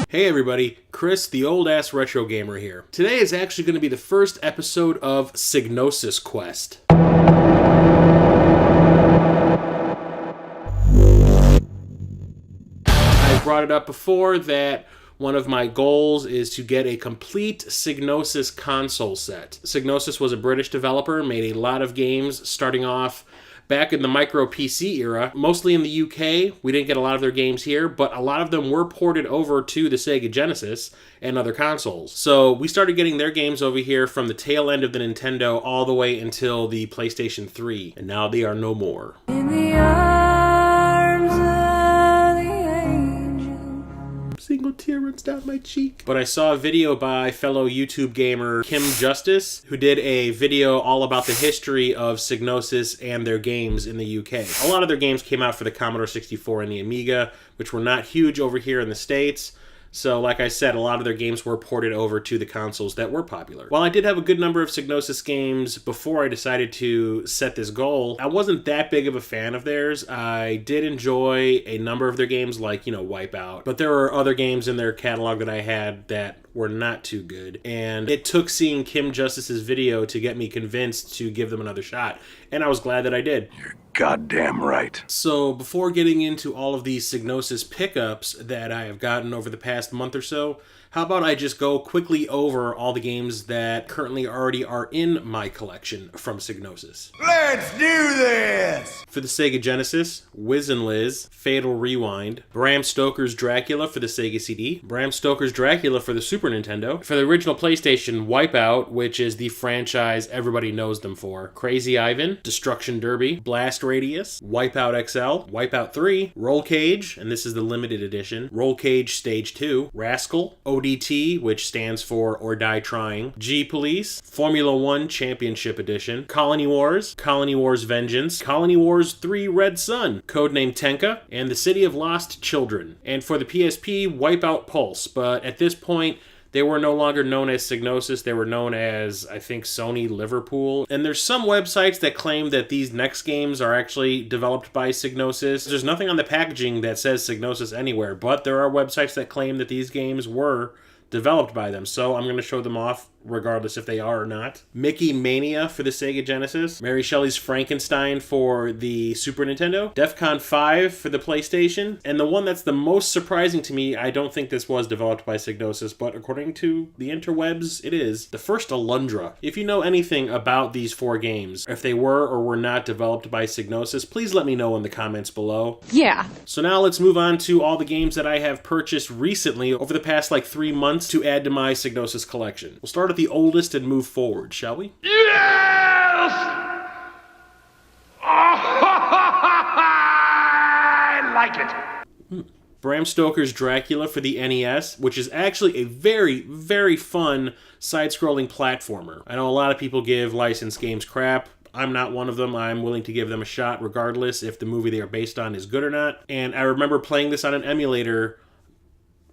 Hey everybody, Chris, the old-ass retro gamer here. Today is actually going to be the first episode of Psygnosis Quest. I brought it up before that one of my goals is to get a complete Psygnosis console set. Psygnosis was a British developer, made a lot of games starting off back in the micro PC era, mostly in the UK. We didn't get a lot of their games here, but a lot of them were ported over to the Sega Genesis and other consoles. So we started getting their games over here from the tail end of the Nintendo all the way until the PlayStation 3, and now they are no more. In the arms of the angel. Single tear runs down my cheek. But I saw a video by fellow YouTube gamer Kim Justice, who did a video all about the history of Psygnosis and their games in the UK. A lot of their games came out for the Commodore 64 and the Amiga, which were not huge over here in the States. So, like I said, a lot of their games were ported over to the consoles that were popular. While I did have a good number of Psygnosis games before I decided to set this goal, I wasn't that big of a fan of theirs. I did enjoy a number of their games, like, Wipeout. But there were other games in their catalog that I had that were not too good. And it took seeing Kim Justice's video to get me convinced to give them another shot. And I was glad that I did. You're goddamn right. So before getting into all of these Psygnosis pickups that I have gotten over the past month or so, how about I just go quickly over all the games that currently already are in my collection from Psygnosis. Let's do this! For the Sega Genesis, Wiz and Liz, Fatal Rewind, Bram Stoker's Dracula for the Sega CD, Bram Stoker's Dracula for the Super Nintendo, for the original PlayStation, Wipeout, which is the franchise everybody knows them for, Crazy Ivan, Destruction Derby, Blast Radius, Wipeout XL, Wipeout 3, Roll Cage, and this is the limited edition, Roll Cage Stage 2, Rascal, ODT, which stands for Or Die Trying, G-Police, Formula 1 Championship Edition, Colony Wars Vengeance, Colony Wars 3 Red Sun, Codename Tenka, and The City of Lost Children. And for the PSP, Wipeout Pulse, but at this point, they were no longer known as Psygnosis. They were known as, I think, Sony Liverpool. And there's some websites that claim that these next games are actually developed by Psygnosis. There's nothing on the packaging that says Psygnosis anywhere, but there are websites that claim that these games were developed by them. So I'm going to show them off regardless if they are or not. Mickey Mania for the Sega Genesis, Mary Shelley's Frankenstein for the Super Nintendo, Defcon 5 for the PlayStation, and the one that's the most surprising to me, I don't think this was developed by Psygnosis, but according to the interwebs, it is, the first Alundra. If you know anything about these four games, if they were or were not developed by Psygnosis, please let me know in the comments below. Yeah. So now let's move on to all the games that I have purchased recently over the past 3 months to add to my Psygnosis collection. We'll start at the oldest and move forward, shall we? Yes! I like it. Bram Stoker's Dracula for the NES, which is actually a very, very fun side-scrolling platformer. I know a lot of people give licensed games crap. I'm not one of them. I'm willing to give them a shot regardless if the movie they are based on is good or not. And I remember playing this on an emulator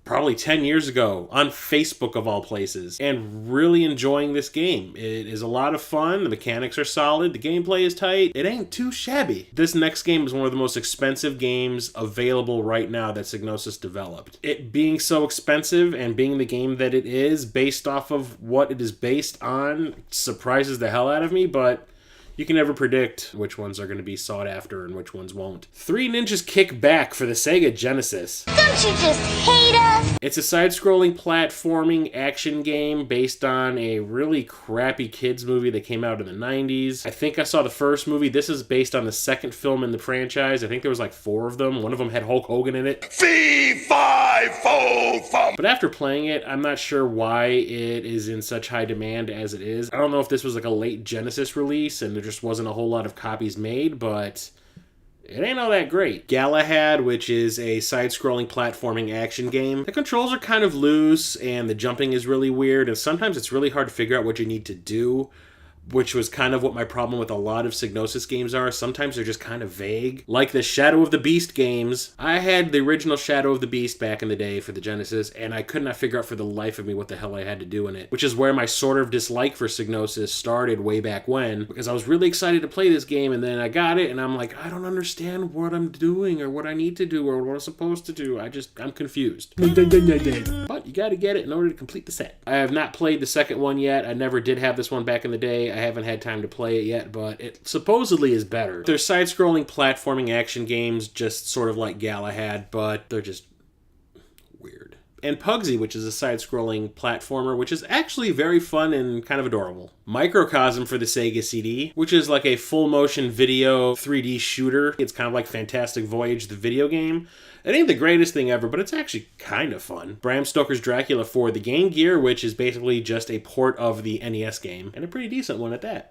probably 10 years ago on Facebook of all places, and really enjoying this game. It is a lot of fun, the mechanics are solid, the gameplay is tight, it ain't too shabby. This next game is one of the most expensive games available right now that Psygnosis developed. It being so expensive and being the game that it is, based off of what it is based on, surprises the hell out of me, but you can never predict which ones are going to be sought after and which ones won't. Three Ninjas Kick Back for the Sega Genesis. Don't you just hate us? It's a side-scrolling platforming action game based on a really crappy kids movie that came out in the 90s. I think I saw the first movie. This is based on the second film in the franchise. I think there was 4 of them. One of them had Hulk Hogan in it. Fee, fi, fo, fum. But after playing it, I'm not sure why it is in such high demand as it is. I don't know if this was a late Genesis release and there just wasn't a whole lot of copies made, but it ain't all that great. Galahad, which is a side-scrolling platforming action game. The controls are kind of loose, and the jumping is really weird, and sometimes it's really hard to figure out what you need to do. which was kind of what my problem with a lot of Psygnosis games are. Sometimes they're just kind of vague. Like the Shadow of the Beast games. I had the original Shadow of the Beast back in the day for the Genesis, and I could not figure out for the life of me what the hell I had to do in it, which is where my sort of dislike for Psygnosis started way back when, because I was really excited to play this game, and then I got it, and I'm like, I don't understand what I'm doing, or what I need to do, or what I'm supposed to do. I'm confused. But you gotta get it in order to complete the set. I have not played the second one yet. I never did have this one back in the day. I haven't had time to play it yet, but it supposedly is better. They're side-scrolling platforming action games, just sort of like Galahad, but they're just weird. And Pugsy, which is a side-scrolling platformer, which is actually very fun and kind of adorable. Microcosm for the Sega CD, which is like a full-motion video 3D shooter. It's kind of like Fantastic Voyage, the video game. It ain't the greatest thing ever, but it's actually kind of fun. Bram Stoker's Dracula for the Game Gear, which is basically just a port of the NES game, and a pretty decent one at that.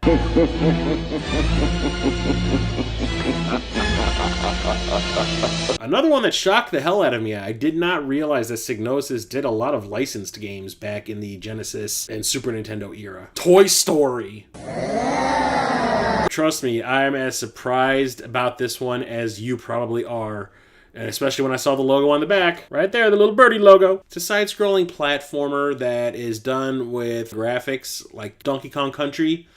Another one that shocked the hell out of me, I did not realize that Psygnosis did a lot of licensed games back in the Genesis and Super Nintendo era. Toy Story! Trust me, I'm as surprised about this one as you probably are. And especially when I saw the logo on the back. Right there, the little birdie logo. It's a side-scrolling platformer that is done with graphics like Donkey Kong Country,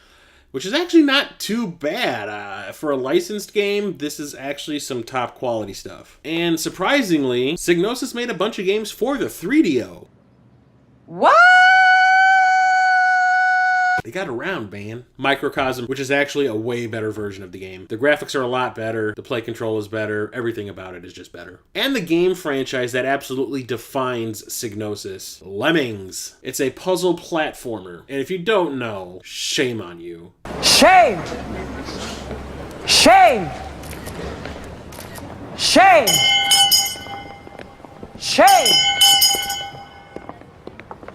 which is actually not too bad. For a licensed game, this is actually some top quality stuff. And surprisingly, Psygnosis made a bunch of games for the 3DO. What? They got around, man. Microcosm, which is actually a way better version of the game. The graphics are a lot better, the play control is better, everything about it is just better. And the game franchise that absolutely defines Psygnosis, Lemmings. It's a puzzle platformer, and if you don't know, shame on you. Shame! Shame! Shame! Shame!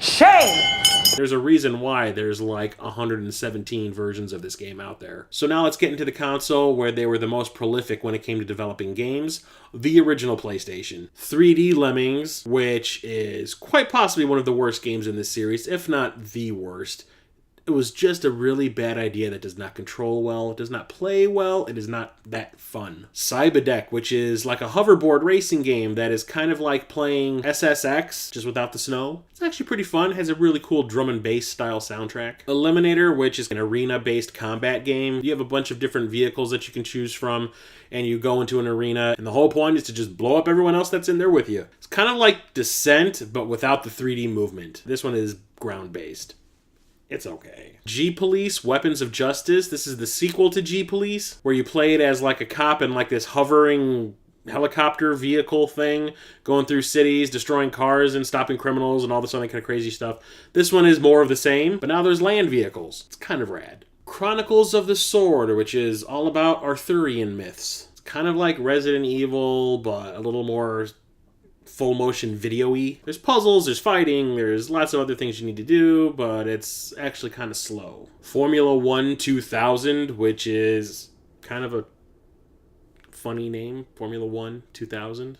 Shame! There's a reason why there's like 117 versions of this game out there. So now let's get into the console where they were the most prolific when it came to developing games. The original PlayStation. 3D Lemmings, which is quite possibly one of the worst games in this series, if not the worst. It was just a really bad idea that does not control well, it does not play well, it is not that fun. Cyberdeck, which is like a hoverboard racing game that is kind of like playing SSX, just without the snow. It's actually pretty fun, has a really cool drum and bass style soundtrack. Eliminator, which is an arena-based combat game. You have a bunch of different vehicles that you can choose from, and you go into an arena, and the whole point is to just blow up everyone else that's in there with you. It's kind of like Descent, but without the 3D movement. This one is ground-based. It's okay. G-Police, Weapons of Justice. This is the sequel to G-Police, where you play it as like a cop in like this hovering helicopter vehicle thing, going through cities, destroying cars and stopping criminals and all this other kind of crazy stuff. This one is more of the same, but now there's land vehicles. It's kind of rad. Chronicles of the Sword, which is all about Arthurian myths. It's kind of like Resident Evil, but a little more full motion video-y. There's puzzles, there's fighting, there's lots of other things you need to do, but it's actually kind of slow. Formula 1 2000, which is kind of a funny name. Formula 1 2000.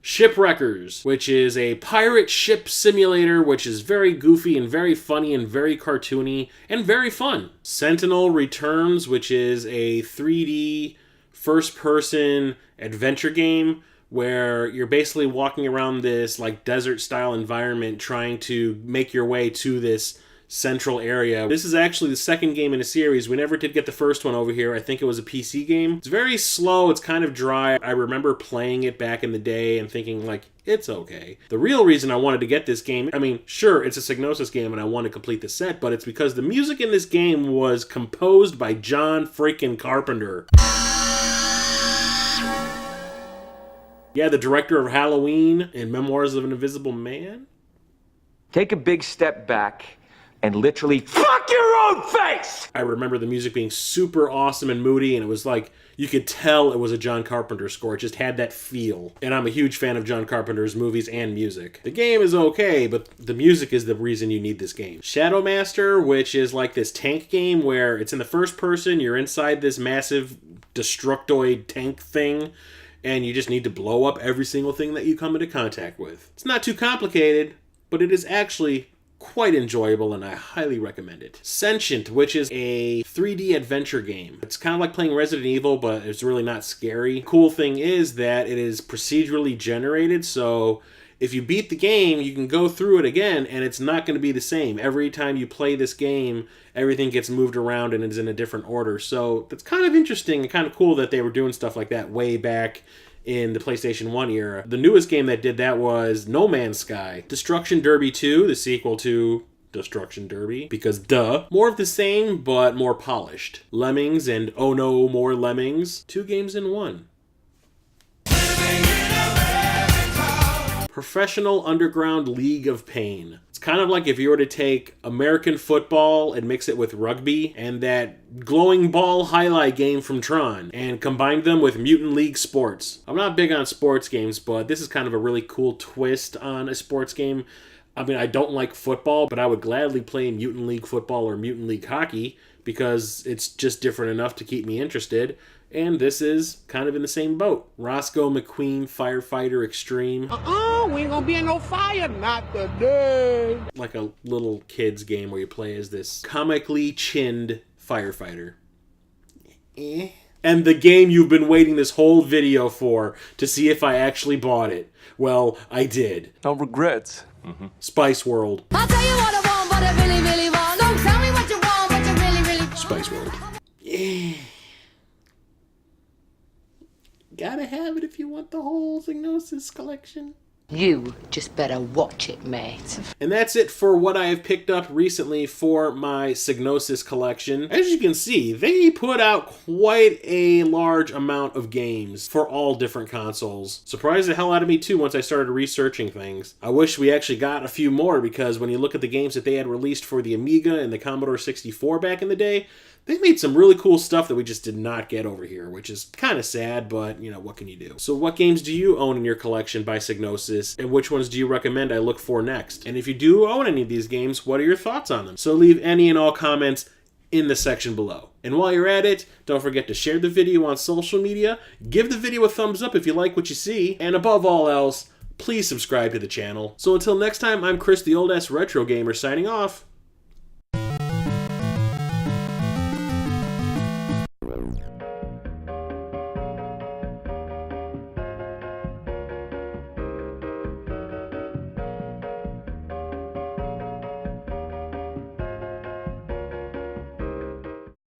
Shipwreckers, which is a pirate ship simulator, which is very goofy and very funny and very cartoony and very fun. Sentinel Returns, which is a 3D first-person adventure game where you're basically walking around this like desert-style environment trying to make your way to this central area. This is actually the second game in a series. We never did get the first one over here. I think it was a PC game. It's very slow. It's kind of dry. I remember playing it back in the day and thinking like, it's okay. The real reason I wanted to get this game, I mean, sure, it's a Psygnosis game and I want to complete the set, but it's because the music in this game was composed by John freaking Carpenter. Yeah, the director of Halloween and Memoirs of an Invisible Man. Take a big step back and literally fuck your own face! I remember the music being super awesome and moody, and it was like, you could tell it was a John Carpenter score. It just had that feel. And I'm a huge fan of John Carpenter's movies and music. The game is okay, but the music is the reason you need this game. Shadow Master, which is like this tank game where it's in the first person, you're inside this massive destructoid tank thing, and you just need to blow up every single thing that you come into contact with. It's not too complicated, but it is actually quite enjoyable, and I highly recommend it. Sentient, which is a 3D adventure game. It's kind of like playing Resident Evil, but it's really not scary. Cool thing is that it is procedurally generated, so if you beat the game, you can go through it again, and it's not going to be the same. Every time you play this game, everything gets moved around and is in a different order. So that's kind of interesting and kind of cool that they were doing stuff like that way back in the PlayStation 1 era. The newest game that did that was No Man's Sky. Destruction Derby 2, the sequel to Destruction Derby, because duh. More of the same, but more polished. Lemmings and Oh No More Lemmings. 2 games in 1. Professional Underground League of Pain. It's kind of like if you were to take American football and mix it with rugby and that glowing ball highlight game from Tron and combine them with Mutant League Sports. I'm not big on sports games, but this is kind of a really cool twist on a sports game. I mean, I don't like football, but I would gladly play Mutant League football or Mutant League hockey because it's just different enough to keep me interested. And this is kind of in the same boat. Roscoe McQueen Firefighter Extreme. We ain't gonna be in no fire, not today. Like a little kid's game where you play as this comically chinned firefighter. And the game you've been waiting this whole video for to see if I actually bought it. Well, I did. No regrets. Spice World. I'll tell you what I want, what I really, really want. Don't tell me what you want, what you really, really want. Spice World. Yeah. Gotta have it if you want the whole Psygnosis collection. You just better watch it, mate. And that's it for what I have picked up recently for my Psygnosis collection. As you can see, they put out quite a large amount of games for all different consoles. Surprised the hell out of me too once I started researching things. I wish we actually got a few more because when you look at the games that they had released for the Amiga and the Commodore 64 back in the day, they made some really cool stuff that we just did not get over here, which is kind of sad, but, you know, what can you do? So what games do you own in your collection by Psygnosis, and which ones do you recommend I look for next? And if you do own any of these games, what are your thoughts on them? So leave any and all comments in the section below. And while you're at it, don't forget to share the video on social media, give the video a thumbs up if you like what you see, and above all else, please subscribe to the channel. So until next time, I'm Chris the Old Ass Retro Gamer signing off.